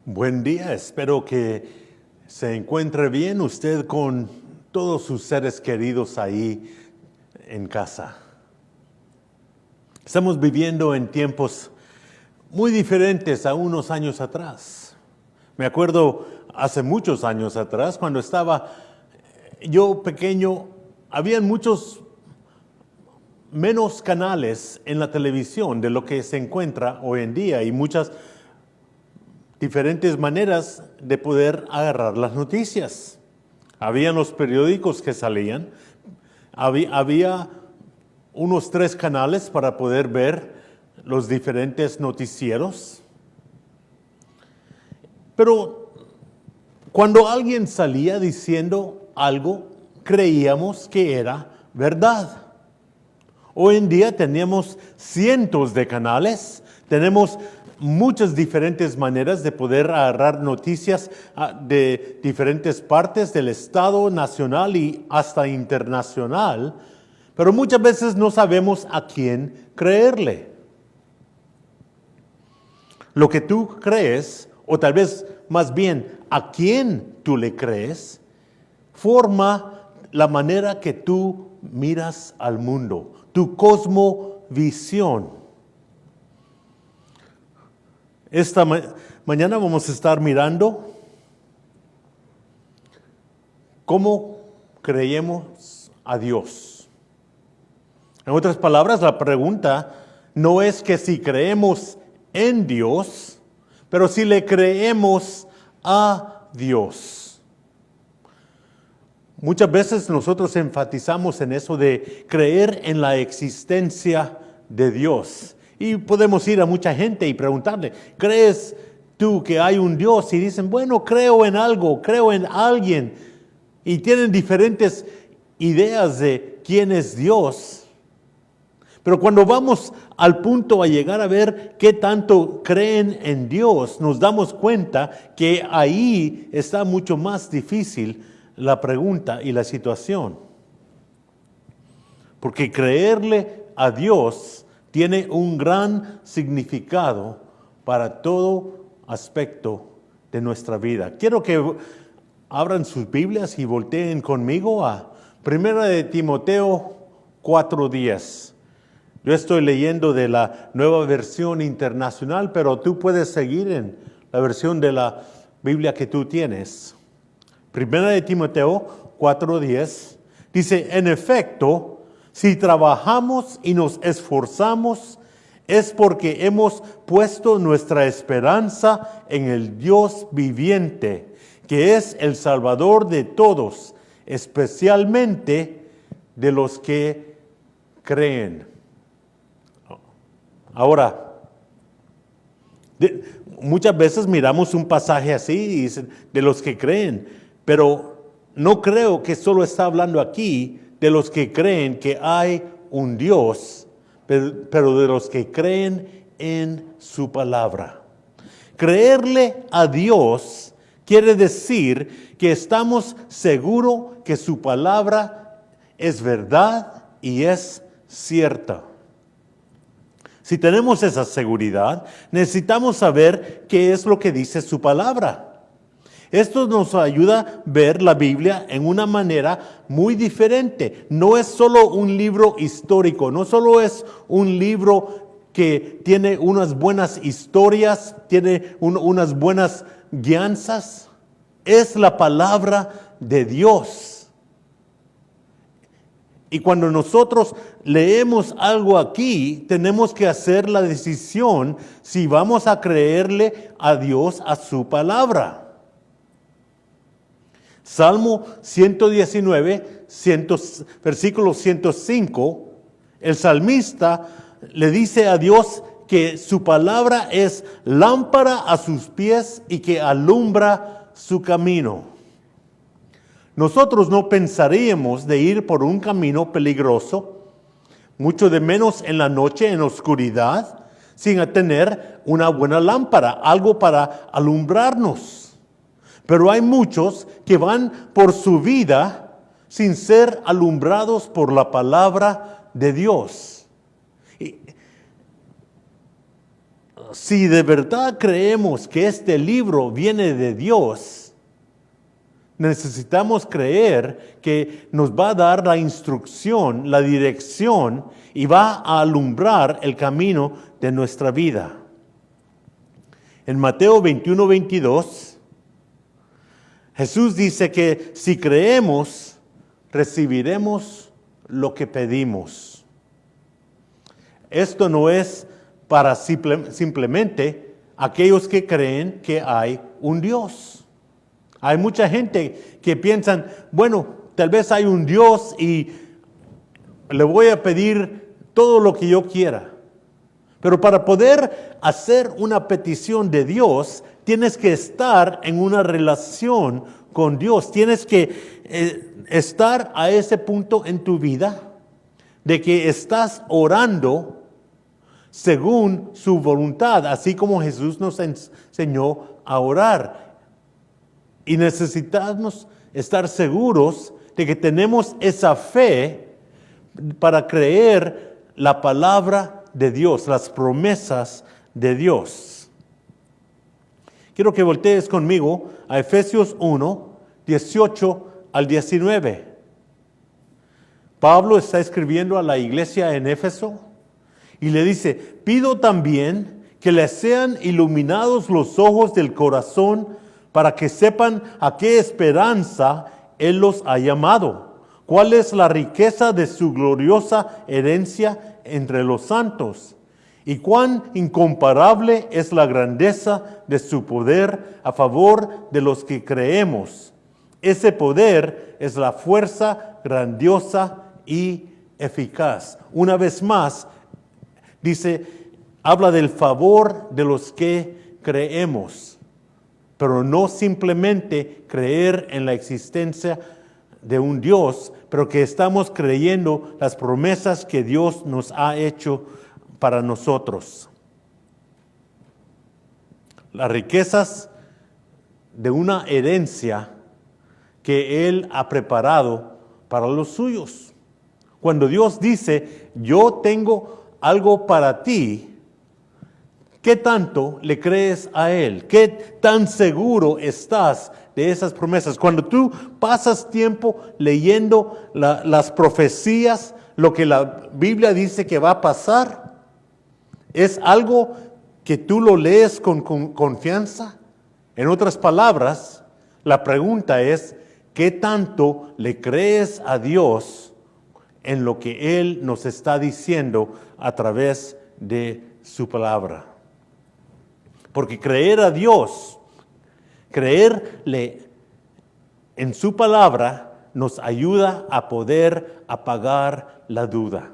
Buen día, espero que se encuentre bien usted con todos sus seres queridos ahí en casa. Estamos viviendo en tiempos muy diferentes a unos años atrás. Me acuerdo hace muchos años atrás, cuando estaba yo pequeño, habían muchos menos canales en la televisión de lo que se encuentra hoy en día y muchas diferentes maneras de poder agarrar las noticias. Habían los periódicos que salían, había unos 3 canales para poder ver los diferentes noticieros. Pero cuando alguien salía diciendo algo, creíamos que era verdad. Hoy en día tenemos cientos de canales, tenemos muchas diferentes maneras de poder agarrar noticias de diferentes partes del estado, nacional y hasta internacional, pero muchas veces no sabemos a quién creerle. Lo que tú crees, o tal vez más bien a quién tú le crees, forma la manera que tú miras al mundo, tu cosmovisión. Esta mañana vamos a estar mirando cómo creemos a Dios. En otras palabras, la pregunta no es que si creemos en Dios, pero si le creemos a Dios. Muchas veces nosotros enfatizamos en eso de creer en la existencia de Dios. Y podemos ir a mucha gente y preguntarle, ¿crees tú que hay un Dios? Y dicen, bueno, creo en algo, creo en alguien. Y tienen diferentes ideas de quién es Dios. Pero cuando vamos al punto a llegar a ver qué tanto creen en Dios, nos damos cuenta que ahí está mucho más difícil la pregunta y la situación. Porque creerle a Dios tiene un gran significado para todo aspecto de nuestra vida. Quiero que abran sus Biblias y volteen conmigo a 1 de Timoteo 4:10. Yo estoy leyendo de la Nueva Versión Internacional, pero tú puedes seguir en la versión de la Biblia que tú tienes. 1 de Timoteo 4:10 dice, en efecto, si trabajamos y nos esforzamos, es porque hemos puesto nuestra esperanza en el Dios viviente, que es el Salvador de todos, especialmente de los que creen. Ahora, muchas veces miramos un pasaje así y dicen, de los que creen, pero no creo que solo está hablando aquí de los que creen que hay un Dios, pero de los que creen en su palabra. Creerle a Dios quiere decir que estamos seguros que su palabra es verdad y es cierta. Si tenemos esa seguridad, necesitamos saber qué es lo que dice su palabra. Esto nos ayuda a ver la Biblia en una manera muy diferente. No es solo un libro histórico, no solo es un libro que tiene unas buenas historias, tiene unas buenas guianzas. Es la palabra de Dios. Y cuando nosotros leemos algo aquí, tenemos que hacer la decisión si vamos a creerle a Dios, a su palabra. Salmo 119, versículo 105, el salmista le dice a Dios que su palabra es lámpara a sus pies y que alumbra su camino. Nosotros no pensaríamos de ir por un camino peligroso, mucho de menos en la noche, en la oscuridad, sin tener una buena lámpara, algo para alumbrarnos. Pero hay muchos que van por su vida sin ser alumbrados por la palabra de Dios. si de verdad creemos que este libro viene de Dios, necesitamos creer que nos va a dar la instrucción, la dirección y va a alumbrar el camino de nuestra vida. En Mateo 21-22, Jesús dice que si creemos, recibiremos lo que pedimos. Esto no es para simplemente aquellos que creen que hay un Dios. Hay mucha gente que piensan, bueno, tal vez hay un Dios y le voy a pedir todo lo que yo quiera. Pero para poder hacer una petición de Dios, tienes que estar en una relación con Dios. Tienes que estar a ese punto en tu vida de que estás orando según su voluntad, así como Jesús nos enseñó a orar. Y necesitamos estar seguros de que tenemos esa fe para creer la palabra de Dios, las promesas de Dios. Quiero que voltees conmigo a Efesios 1, 18 al 19. Pablo está escribiendo a la iglesia en Éfeso y le dice, pido también que les sean iluminados los ojos del corazón para que sepan a qué esperanza Él los ha llamado, cuál es la riqueza de su gloriosa herencia entre los santos, y cuán incomparable es la grandeza de su poder a favor de los que creemos. Ese poder es la fuerza grandiosa y eficaz. Una vez más, dice, habla del favor de los que creemos, pero no simplemente creer en la existencia de un Dios, pero que estamos creyendo las promesas que Dios nos ha hecho para nosotros. Las riquezas de una herencia que Él ha preparado para los suyos. Cuando Dios dice, yo tengo algo para ti, ¿qué tanto le crees a Él? ¿Qué tan seguro estás de esas promesas? Cuando tú pasas tiempo leyendo las profecías, lo que la Biblia dice que va a pasar, ¿es algo que tú lo lees con confianza? En otras palabras, la pregunta es, ¿qué tanto le crees a Dios en lo que Él nos está diciendo a través de su palabra? Porque creer a Dios, creerle en su palabra, nos ayuda a poder apagar la duda.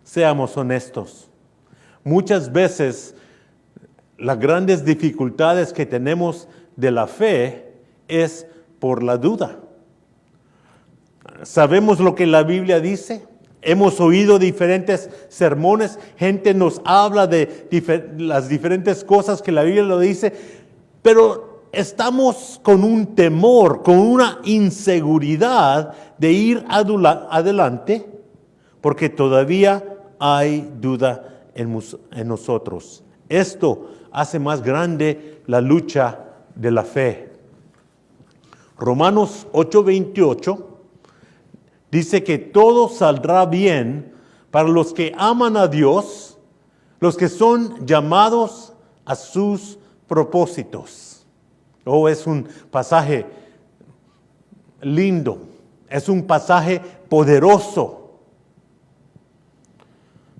Seamos honestos. Muchas veces las grandes dificultades que tenemos de la fe es por la duda. ¿Sabemos lo que la Biblia dice? Hemos oído diferentes sermones, gente nos habla de las diferentes cosas que la Biblia lo dice, pero estamos con un temor, con una inseguridad de ir adelante, porque todavía hay duda en nosotros. Esto hace más grande la lucha de la fe. Romanos 8:28 dice que todo saldrá bien para los que aman a Dios, los que son llamados a sus propósitos. Es un pasaje lindo, es un pasaje poderoso.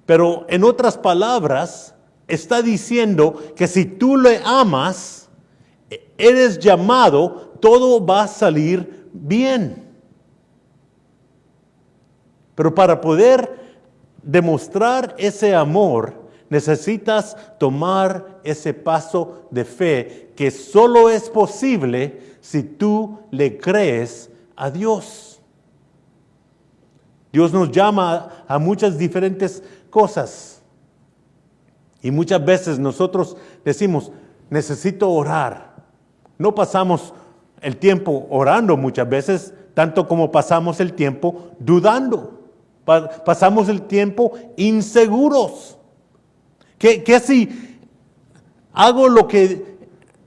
Pero en otras palabras, está diciendo que si tú le amas, eres llamado, todo va a salir bien. Pero para poder demostrar ese amor, necesitas tomar ese paso de fe que solo es posible si tú le crees a Dios. Dios nos llama a muchas diferentes cosas. Y muchas veces nosotros decimos, necesito orar. No pasamos el tiempo orando muchas veces, tanto como pasamos el tiempo dudando. Pasamos el tiempo inseguros. ¿Qué si hago lo que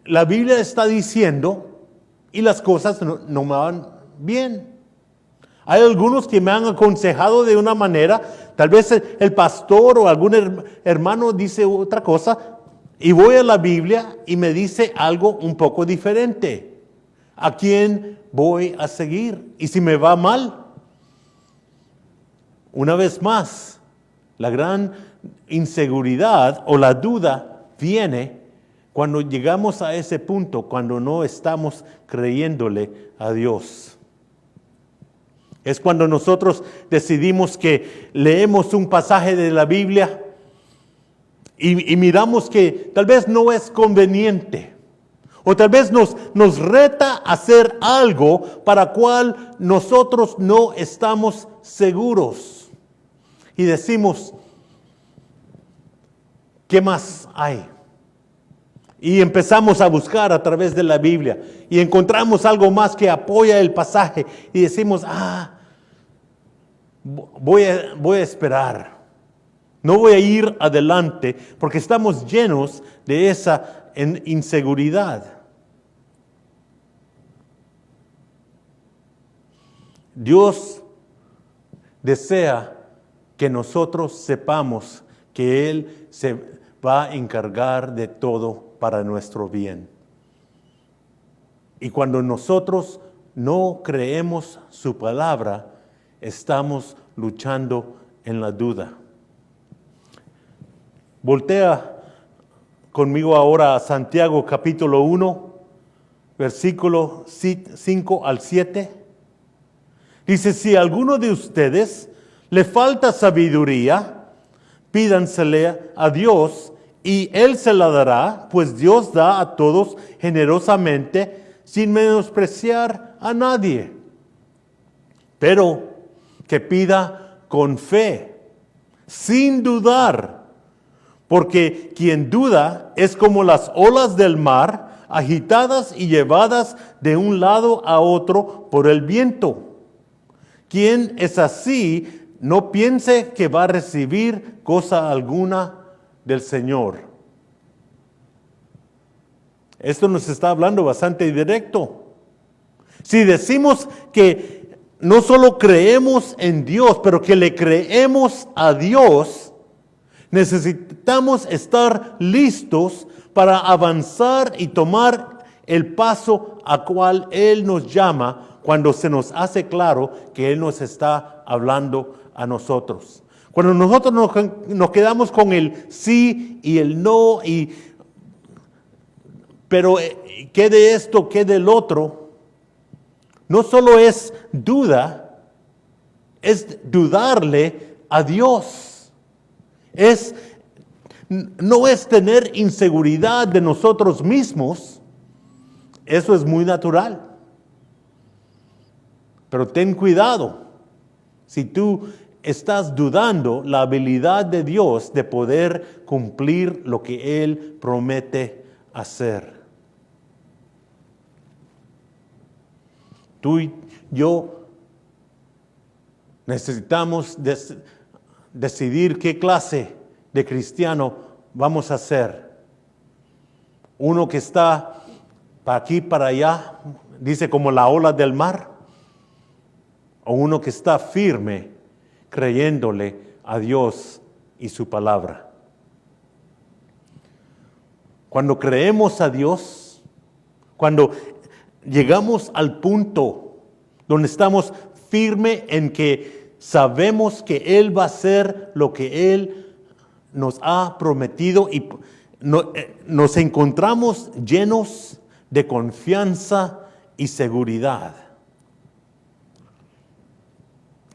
la Biblia está diciendo y las cosas no me van bien. Hay algunos que me han aconsejado de una manera, tal vez el pastor o algún hermano dice otra cosa y voy a la Biblia y me dice algo un poco diferente. ¿A quién voy a seguir? Y si me va mal, una vez más, la gran inseguridad o la duda viene cuando llegamos a ese punto, cuando no estamos creyéndole a Dios. Es cuando nosotros decidimos que leemos un pasaje de la Biblia y miramos que tal vez no es conveniente. O tal vez nos reta a hacer algo para cual nosotros no estamos seguros. Y decimos, ¿qué más hay? Y empezamos a buscar a través de la Biblia y encontramos algo más que apoya el pasaje y decimos, voy a esperar. No voy a ir adelante porque estamos llenos de esa inseguridad. Dios desea que nosotros sepamos que Él se va a encargar de todo para nuestro bien. Y cuando nosotros no creemos su palabra, estamos luchando en la duda. Voltea conmigo ahora a Santiago capítulo 1, versículo 5 al 7. Dice, si a alguno de ustedes le falta sabiduría, pídansele a Dios y Él se la dará, pues Dios da a todos generosamente, sin menospreciar a nadie. Pero que pida con fe, sin dudar, porque quien duda es como las olas del mar, agitadas y llevadas de un lado a otro por el viento. Quien es así, no piense que va a recibir cosa alguna del Señor. Esto nos está hablando bastante directo. Si decimos que no solo creemos en Dios, pero que le creemos a Dios, necesitamos estar listos para avanzar y tomar el paso a cual Él nos llama cuando se nos hace claro que Él nos está hablando a nosotros. Cuando nosotros nos quedamos con el sí y el no, pero ¿qué de esto, qué del otro? No solo es duda, es dudarle a Dios. No es tener inseguridad de nosotros mismos, eso es muy natural. Pero ten cuidado, si tú estás dudando la habilidad de Dios de poder cumplir lo que Él promete hacer. Tú y yo necesitamos decidir qué clase de cristiano vamos a ser. Uno que está para aquí, para allá, dice como la ola del mar. O uno que está firme creyéndole a Dios y su palabra. Cuando creemos a Dios, cuando llegamos al punto donde estamos firmes en que sabemos que Él va a hacer lo que Él nos ha prometido y nos encontramos llenos de confianza y seguridad.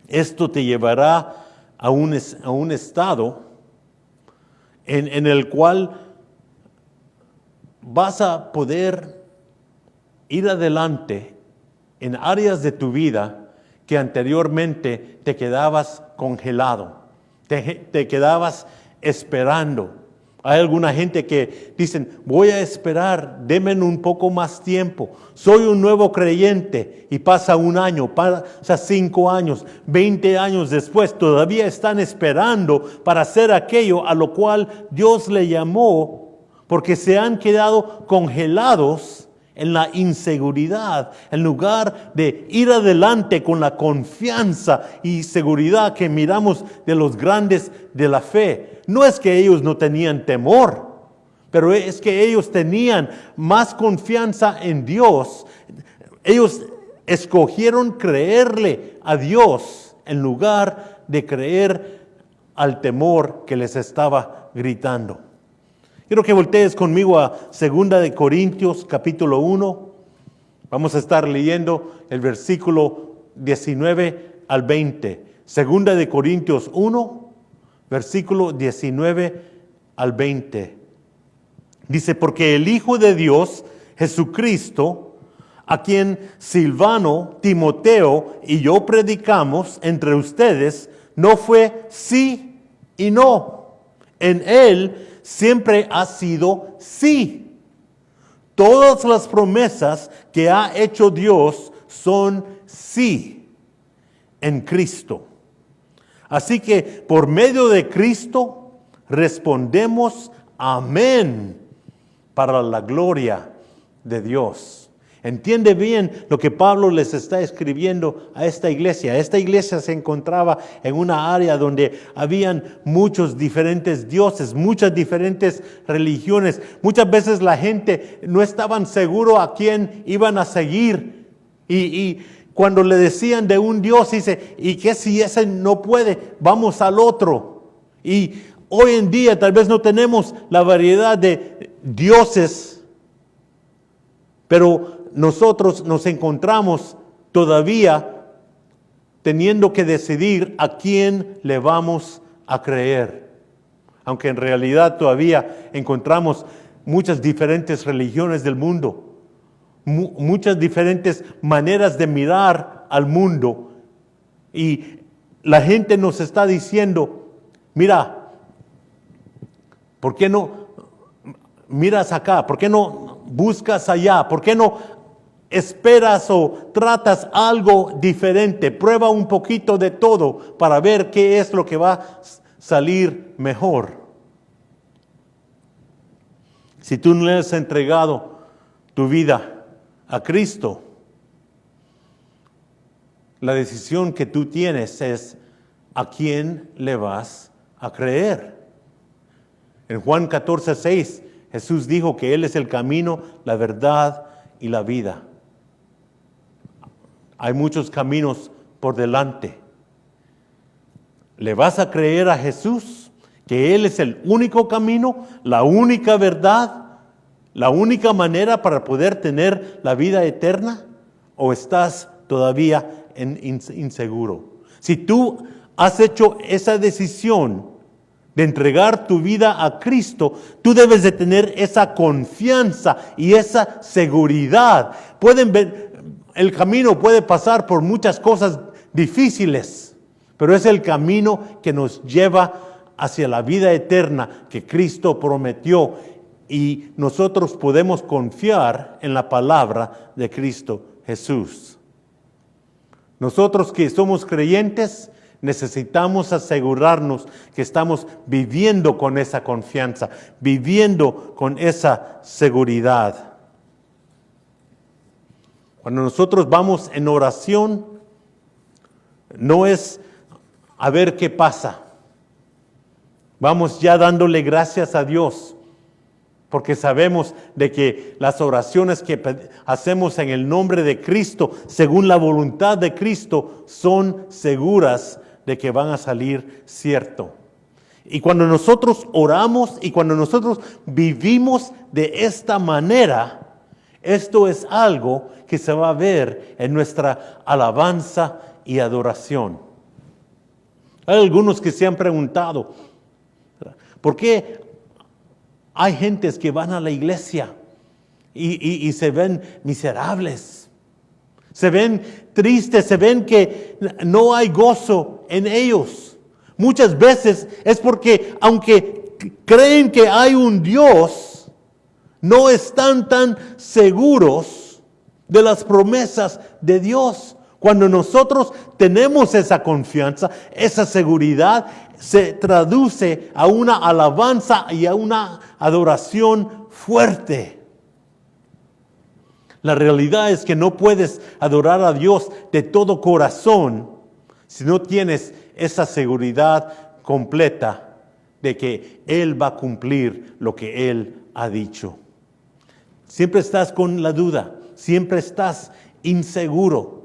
Esto te llevará a un estado en el cual vas a poder ir adelante en áreas de tu vida que anteriormente te quedabas congelado, te quedabas esperando. Hay alguna gente que dicen, voy a esperar, denme un poco más tiempo. Soy un nuevo creyente y pasa un año, pasa 5 años, 20 años después, todavía están esperando para hacer aquello a lo cual Dios le llamó porque se han quedado congelados en la inseguridad, en lugar de ir adelante con la confianza y seguridad que miramos de los grandes de la fe. No es que ellos no tenían temor, pero es que ellos tenían más confianza en Dios. Ellos escogieron creerle a Dios en lugar de creer al temor que les estaba gritando. Quiero que voltees conmigo a 2 de Corintios capítulo 1. Vamos a estar leyendo el versículo 19 al 20. 2 de Corintios 1, versículo 19 al 20. Dice, porque el Hijo de Dios, Jesucristo, a quien Silvano, Timoteo y yo predicamos entre ustedes, no fue sí y no. En Él siempre ha sido sí. Todas las promesas que ha hecho Dios son sí en Cristo. Así que por medio de Cristo respondemos amén para la gloria de Dios. Entiende bien lo que Pablo les está escribiendo a esta iglesia. Esta iglesia se encontraba en una área donde habían muchos diferentes dioses, muchas diferentes religiones. Muchas veces la gente no estaban seguros a quién iban a seguir. Y cuando le decían de un Dios, dice, ¿y qué si ese no puede? Vamos al otro. Y hoy en día tal vez no tenemos la variedad de dioses, pero nosotros nos encontramos todavía teniendo que decidir a quién le vamos a creer. Aunque en realidad todavía encontramos muchas diferentes religiones del mundo, muchas diferentes maneras de mirar al mundo. Y la gente nos está diciendo, mira, ¿por qué no miras acá? ¿Por qué no buscas allá? ¿Por qué no esperas o tratas algo diferente? Prueba un poquito de todo para ver qué es lo que va a salir mejor. Si tú no le has entregado tu vida a Cristo, la decisión que tú tienes es a quién le vas a creer. En Juan 14:6, Jesús dijo que Él es el camino, la verdad y la vida. Hay muchos caminos por delante. ¿Le vas a creer a Jesús que Él es el único camino, la única verdad, la única manera para poder tener la vida eterna? ¿O estás todavía inseguro? Si tú has hecho esa decisión de entregar tu vida a Cristo, tú debes de tener esa confianza y esa seguridad. Pueden ver, el camino puede pasar por muchas cosas difíciles, pero es el camino que nos lleva hacia la vida eterna que Cristo prometió, y nosotros podemos confiar en la palabra de Cristo Jesús. Nosotros que somos creyentes necesitamos asegurarnos que estamos viviendo con esa confianza, viviendo con esa seguridad. Cuando nosotros vamos en oración, no es a ver qué pasa. Vamos ya dándole gracias a Dios, porque sabemos de que las oraciones que hacemos en el nombre de Cristo, según la voluntad de Cristo, son seguras de que van a salir cierto. Y cuando nosotros oramos y cuando nosotros vivimos de esta manera, esto es algo que se va a ver en nuestra alabanza y adoración. Hay algunos que se han preguntado, ¿por qué hay gentes que van a la iglesia y se ven miserables? Se ven tristes, se ven que no hay gozo en ellos. Muchas veces es porque aunque creen que hay un Dios, no están tan seguros de las promesas de Dios. Cuando nosotros tenemos esa confianza, esa seguridad, se traduce a una alabanza y a una adoración fuerte. La realidad es que no puedes adorar a Dios de todo corazón si no tienes esa seguridad completa de que Él va a cumplir lo que Él ha dicho. Siempre estás con la duda, siempre estás inseguro.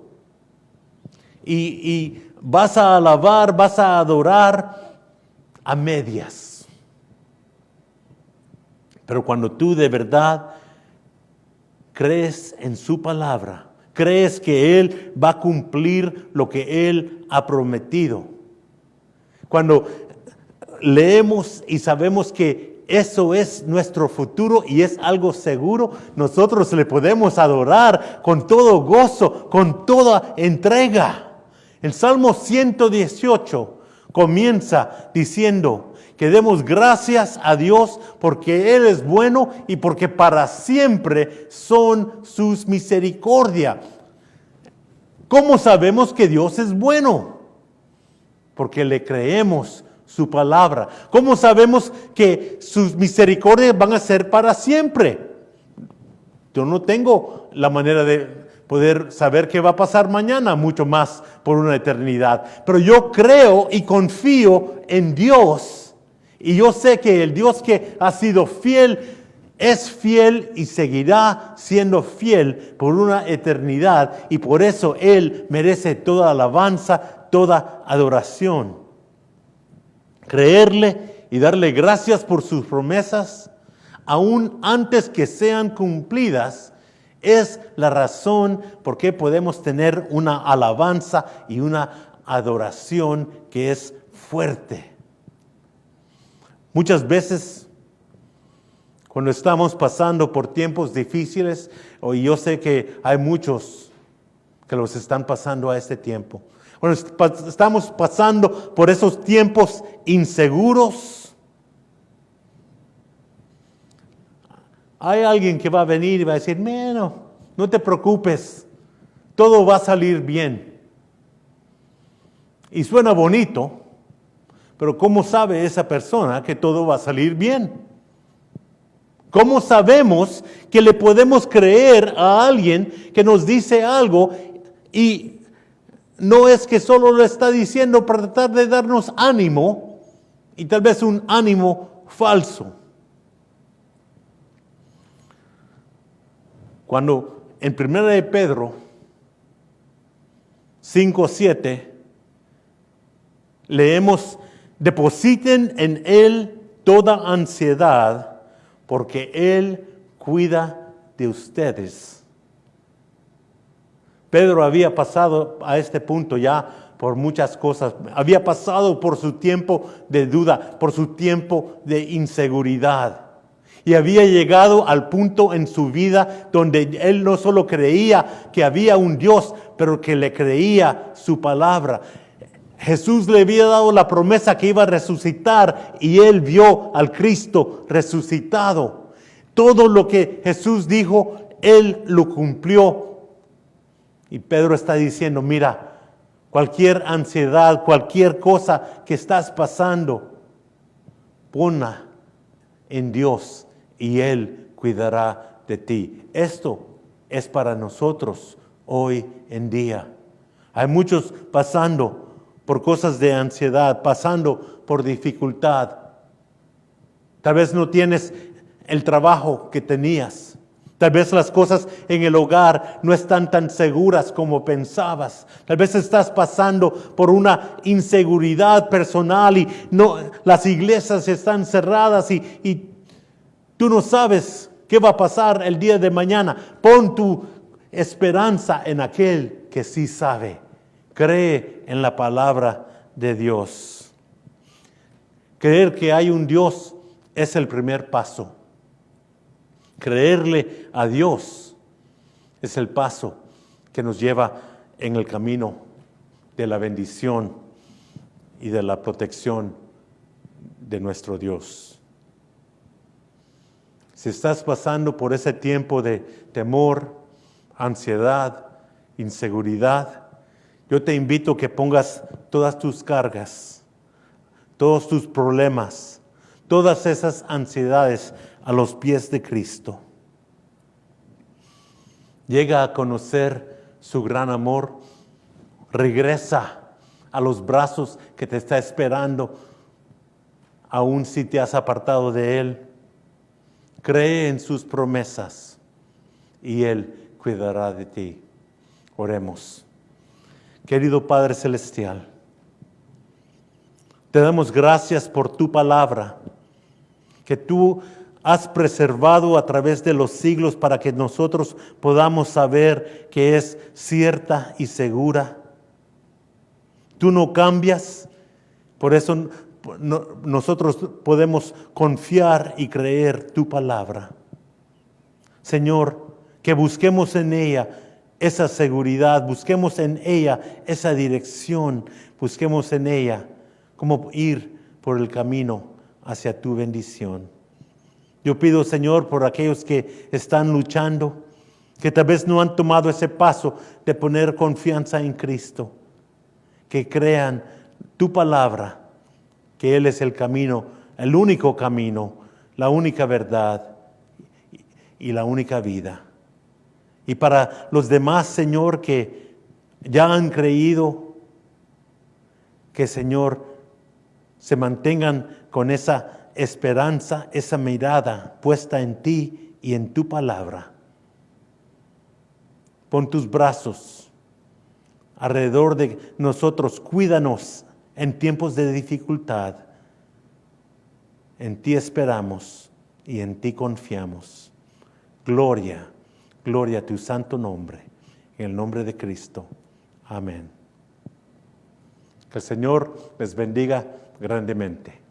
Y vas a alabar, vas a adorar a medias. Pero cuando tú de verdad crees en su palabra, crees que Él va a cumplir lo que Él ha prometido. Cuando leemos y sabemos que eso es nuestro futuro y es algo seguro, nosotros le podemos adorar con todo gozo, con toda entrega. El Salmo 118 comienza diciendo que demos gracias a Dios porque Él es bueno y porque para siempre son sus misericordias. ¿Cómo sabemos que Dios es bueno? Porque le creemos su palabra. ¿Cómo sabemos que sus misericordias van a ser para siempre? Yo no tengo la manera de poder saber qué va a pasar mañana, mucho más por una eternidad. Pero yo creo y confío en Dios. Y yo sé que el Dios que ha sido fiel es fiel y seguirá siendo fiel por una eternidad. Y por eso Él merece toda alabanza, toda adoración. Creerle y darle gracias por sus promesas, aún antes que sean cumplidas, es la razón por qué podemos tener una alabanza y una adoración que es fuerte. Muchas veces, cuando estamos pasando por tiempos difíciles, y yo sé que hay muchos que los están pasando a este tiempo, cuando estamos pasando por esos tiempos inseguros, hay alguien que va a venir y va a decir, no te preocupes, todo va a salir bien. Y suena bonito, pero ¿cómo sabe esa persona que todo va a salir bien? ¿Cómo sabemos que le podemos creer a alguien que nos dice algo y no es que solo lo está diciendo para tratar de darnos ánimo y tal vez un ánimo falso? Cuando en 1 de Pedro 5:7 leemos, depositen en Él toda ansiedad porque Él cuida de ustedes. Pedro había pasado a este punto ya por muchas cosas. Había pasado por su tiempo de duda, por su tiempo de inseguridad. Y había llegado al punto en su vida donde él no solo creía que había un Dios, pero que le creía su palabra. Jesús le había dado la promesa que iba a resucitar y él vio al Cristo resucitado. Todo lo que Jesús dijo, él lo cumplió. Y Pedro está diciendo, mira, cualquier ansiedad, cualquier cosa que estás pasando, ponla en Dios y Él cuidará de ti. Esto es para nosotros hoy en día. Hay muchos pasando por cosas de ansiedad, pasando por dificultad. Tal vez no tienes el trabajo que tenías. Tal vez las cosas en el hogar no están tan seguras como pensabas. Tal vez estás pasando por una inseguridad personal y las iglesias están cerradas y tú no sabes qué va a pasar el día de mañana. Pon tu esperanza en aquel que sí sabe. Cree en la palabra de Dios. Creer que hay un Dios es el primer paso. Creerle a Dios es el paso que nos lleva en el camino de la bendición y de la protección de nuestro Dios. Si estás pasando por ese tiempo de temor, ansiedad, inseguridad, Yo te invito a que pongas todas tus cargas, todos tus problemas, todas esas ansiedades a los pies de Cristo. Llega a conocer su gran amor. Regresa a los brazos que te está esperando, aun si te has apartado de Él. Cree en sus promesas y Él cuidará de ti. Oremos. Querido Padre Celestial, te damos gracias por tu palabra, que tú has preservado a través de los siglos para que nosotros podamos saber que es cierta y segura. Tú no cambias, por eso nosotros podemos confiar y creer tu palabra. Señor, que busquemos en ella esa seguridad, busquemos en ella esa dirección, busquemos en ella cómo ir por el camino hacia tu bendición. Yo pido, Señor, por aquellos que están luchando, que tal vez no han tomado ese paso de poner confianza en Cristo, que crean tu palabra, que Él es el camino, el único camino, la única verdad y la única vida. Y para los demás, Señor, que ya han creído, que, Señor, se mantengan con esa esperanza, esa mirada puesta en ti y en tu palabra. Pon tus brazos alrededor de nosotros, cuídanos en tiempos de dificultad. En ti esperamos y en ti confiamos. Gloria, gloria a tu santo nombre, en el nombre de Cristo. Amén. Que el Señor les bendiga grandemente.